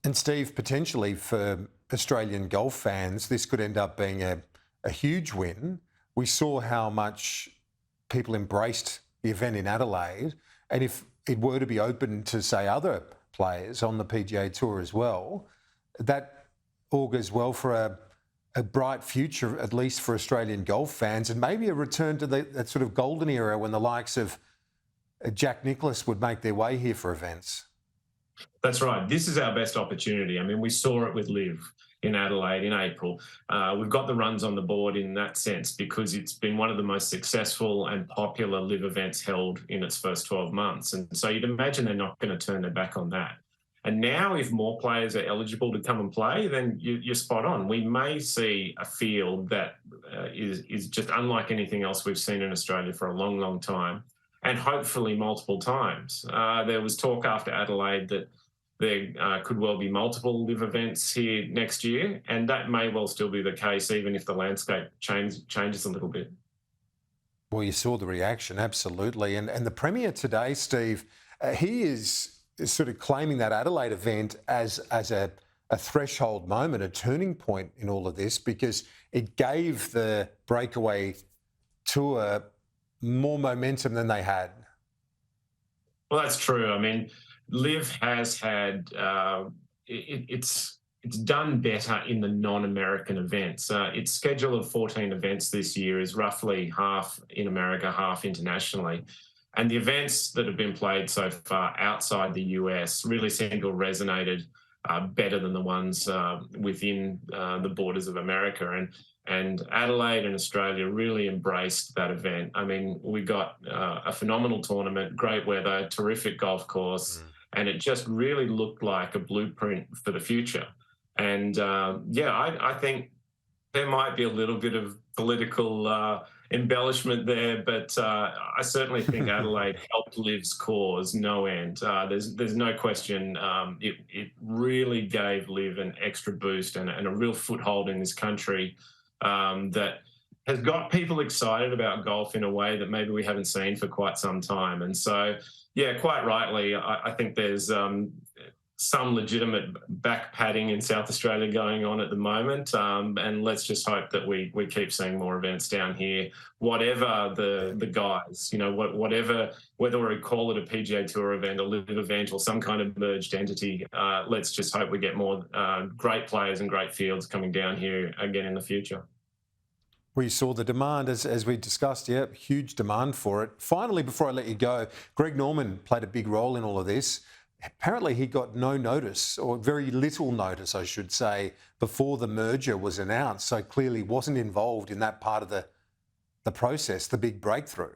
And Steve, potentially for Australian golf fans, this could end up being a huge win. We saw how much people embraced the event in Adelaide. And if it were to be open to, say, other players on the PGA Tour as well, that augurs well for a bright future, at least for Australian golf fans, and maybe a return to that sort of golden era when the likes of Jack Nicklaus would make their way here for events. That's right. This is our best opportunity. I mean, we saw it with LIV in Adelaide in April. We've got the runs on the board in that sense because it's been one of the most successful and popular LIV events held in its first 12 months. And so you'd imagine they're not going to turn their back on that. And now if more players are eligible to come and play, then you're spot on. We may see a field that is just unlike anything else we've seen in Australia for a long, long time, and hopefully multiple times. There was talk after Adelaide that there could well be multiple LIV events here next year, and that may well still be the case even if the landscape changes a little bit. Well, you saw the reaction, absolutely. And the Premier today, Steve, he is sort of claiming that Adelaide event as a threshold moment, a turning point in all of this, because it gave the breakaway tour more momentum than they had. Well, that's true. I mean, LIV has had it's done better in the non-American events. Its schedule of 14 events this year is roughly half in America, half internationally. And the events that have been played so far outside the US really seem to have resonated better than the ones within the borders of America. And Adelaide and Australia really embraced that event. I mean, we got a phenomenal tournament, great weather, terrific golf course, and it just really looked like a blueprint for the future. And I think there might be a little bit of political embellishment there, but I certainly think Adelaide helped LIV's cause no end. There's no question. It really gave LIV an extra boost and a real foothold in this country that has got people excited about golf in a way that maybe we haven't seen for quite some time. And so, yeah, quite rightly, I think there's some legitimate back padding in South Australia going on at the moment. And let's just hope that we keep seeing more events down here, whatever the guise, whatever, whether we call it a PGA Tour event, a LIV event, or some kind of merged entity, let's just hope we get more great players and great fields coming down here again in the future. We saw the demand, as we discussed, huge demand for it. Finally, before I let you go, Greg Norman played a big role in all of this. Apparently he got no notice, or very little notice, I should say, before the merger was announced, so clearly wasn't involved in that part of the process, the big breakthrough.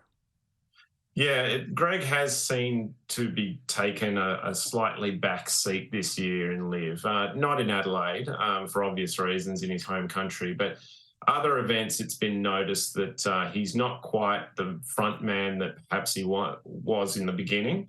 Yeah, Greg has seemed to be taken a slightly back seat this year in LIV, not in Adelaide for obvious reasons in his home country, but other events it's been noticed that he's not quite the front man that perhaps he was in the beginning.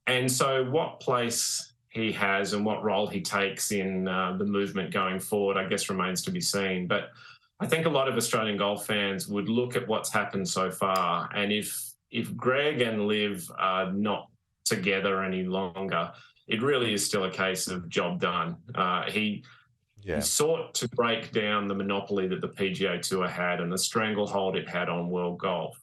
And so what place he has and what role he takes in the movement going forward, I guess, remains to be seen. But I think a lot of Australian golf fans would look at what's happened so far, and if Greg and LIV are not together any longer, it really is still a case of job done. He sought to break down the monopoly that the PGA Tour had and the stranglehold it had on world golf.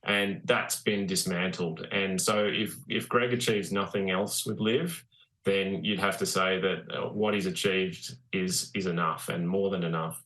And that's been dismantled. And so if Greg achieves nothing else with LIV, then you'd have to say that what he's achieved is enough and more than enough.